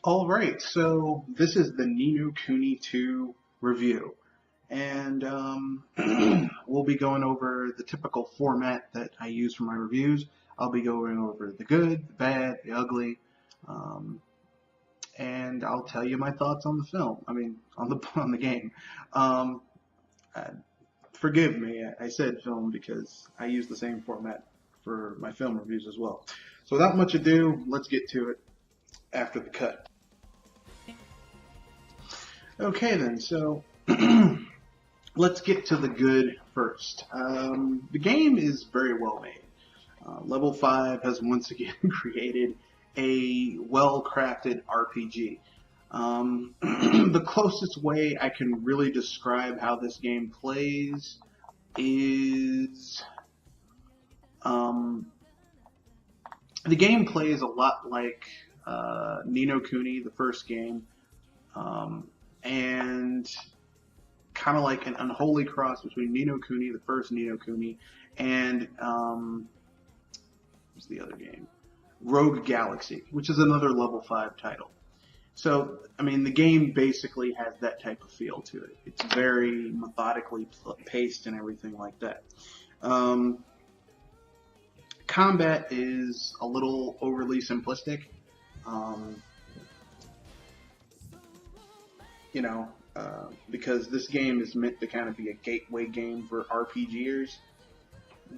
Alright, so this is the No Kuni II review. And we'll be going over the typical format that I use for my reviews. I'll be going over the good, the bad, the ugly, and I'll tell you my thoughts on the film. I mean, on the game. Um, uh, Forgive me, I said film because I use the same format for my film reviews as well. So without much ado, let's get to it after the cut. Okay then, so let's get to the good first. The game is very well made. Level 5 has once again created a well-crafted RPG. The closest way I can really describe how this game plays is the game plays a lot like Ni no Kuni, the first game, and kind of like an unholy cross between Ni no Kuni, the first Ni no Kuni, and what's the other game? Rogue Galaxy, which is another level 5 title. So, I mean, the game basically has that type of feel to it. It's very methodically paced and everything like that. Combat is a little overly simplistic. Because this game is meant to kind of be a gateway game for RPGers.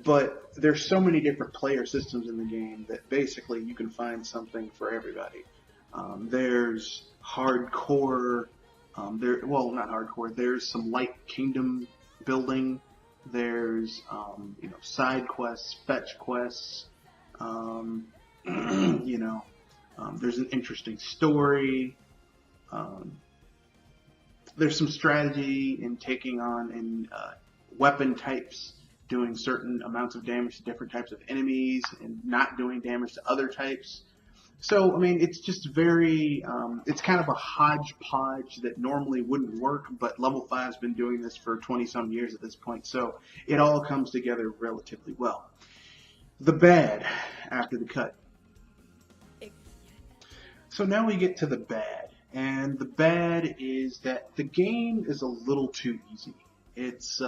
But there's so many different player systems in the game that basically you can find something for everybody. There's hardcore, not hardcore, there's some light kingdom building, there's, side quests, fetch quests, there's an interesting story, there's some strategy in taking on weapon types, doing certain amounts of damage to different types of enemies and not doing damage to other types. So, I mean, it's just very, it's kind of a hodgepodge that normally wouldn't work, but Level 5's been doing this for 20-some years at this point, so it all comes together relatively well. The bad after the cut. So now we get to the bad, and the bad is that the game is a little too easy. It's,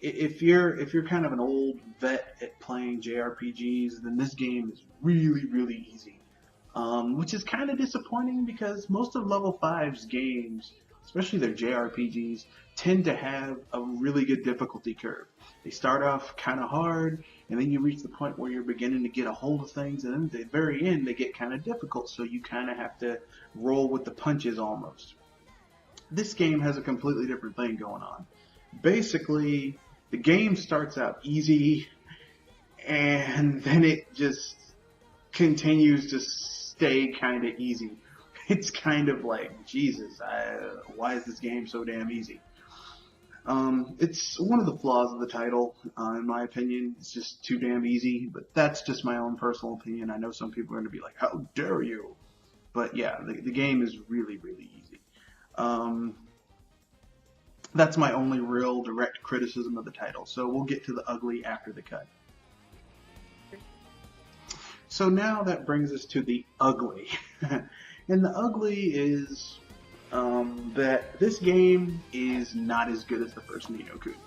if you're kind of an old vet at playing JRPGs, then this game is really, really easy. Which is kind of disappointing because most of Level 5's games, especially their JRPGs, tend to have a really good difficulty curve. They start off kind of hard, and then you reach the point where you're beginning to get a hold of things, and then at the very end they get kind of difficult, so you kind of have to roll with the punches almost. This game has a completely different thing going on. Basically, the game starts out easy, and then it just continues to stay kind of easy. It's kind of like, Jesus, why is this game so damn easy? It's one of the flaws of the title, in my opinion. It's just too damn easy, but that's just my own personal opinion. I know some people are going to be like, how dare you? But yeah, the game is really, really easy. That's my only real direct criticism of the title. So we'll get to the ugly after the cut. So now that brings us to the ugly. And the ugly is that this game is not as good as the first Ni no Kuni.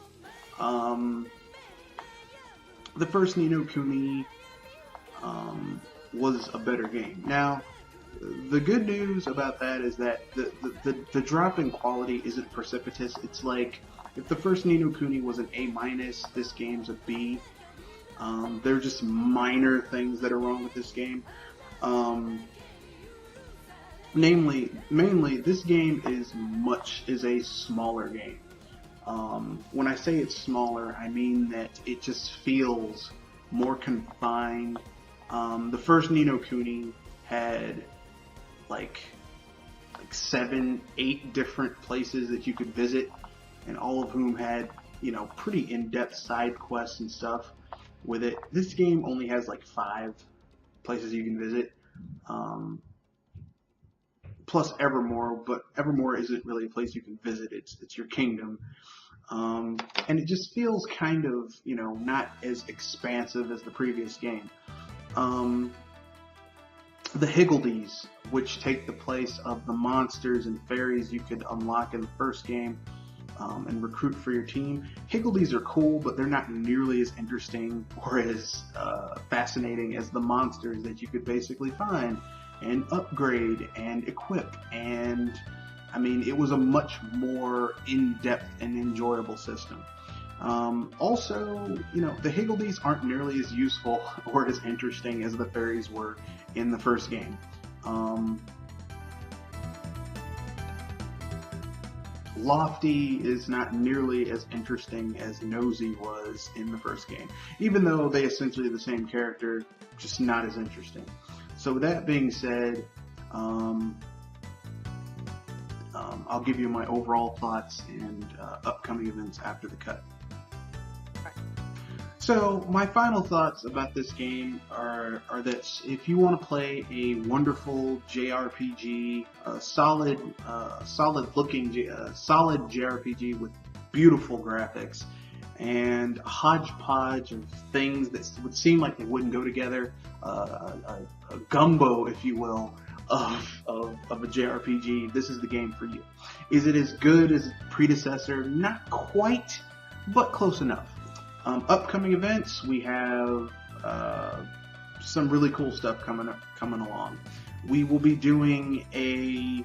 The first Ni no Kuni was a better game. Now, the good news about that is that the drop in quality isn't precipitous. It's like if the first Ni no Kuni was an A-, this game's a B. There are just minor things that are wrong with this game. Mainly, this game is a smaller game. When I say it's smaller, I mean that it just feels more confined. The first Ni no Kuni had like 7, 8 different places that you could visit, and all of whom had, pretty in-depth side quests and stuff with it. This game only has like 5 places you can visit, plus Evermore, but Evermore isn't really a place you can visit. It's your kingdom. And it just feels kind of, not as expansive as the previous game. the Higgledies, which take the place of the monsters and fairies you could unlock in the first game and recruit for your team. Higgledies are cool, but they're not nearly as interesting or as fascinating as the monsters that you could basically find and upgrade and equip. And I mean, it was a much more in-depth and enjoyable system. Also, you know, the Higgledies aren't nearly as useful or as interesting as the fairies were in the first game. Lofty is not nearly as interesting as Nosy was in the first game, even though they essentially the same character, just not as interesting. So with that being said, I'll give you my overall thoughts and upcoming events after the cut. So my final thoughts about this game are this: if you want to play a wonderful JRPG, solid JRPG with beautiful graphics and a hodgepodge of things that would seem like they wouldn't go together, a gumbo, if you will, of a JRPG, this is the game for you. Is it as good as its predecessor? Not quite, but close enough. Upcoming events, we have some really cool stuff coming along. We will be doing a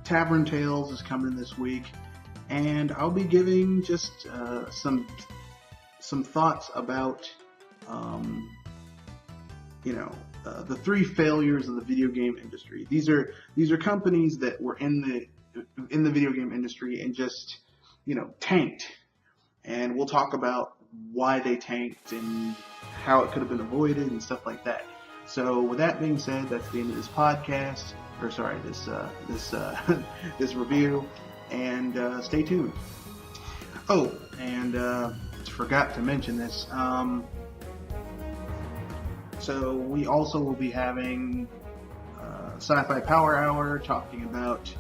Tavern Tales is coming this week, and I'll be giving just some thoughts about the three failures of the video game industry. These are companies that were in the video game industry and just, tanked. And we'll talk about why they tanked and how it could have been avoided and stuff like that. So with that being said, that's the end of this podcast, or sorry, this review, and stay tuned. Oh, and forgot to mention this. So we also will be having Sci-Fi Power Hour, talking about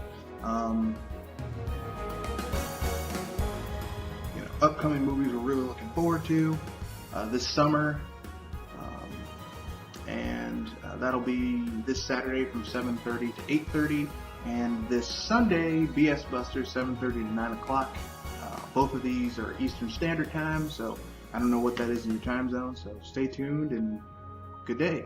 upcoming movies we're really looking forward to this summer, and that'll be this Saturday from 7:30 to 8:30, and this Sunday BS Busters 7:30 to 9 o'clock. Both of these are Eastern Standard Time, so I don't know what that is in your time zone, so stay tuned and good day.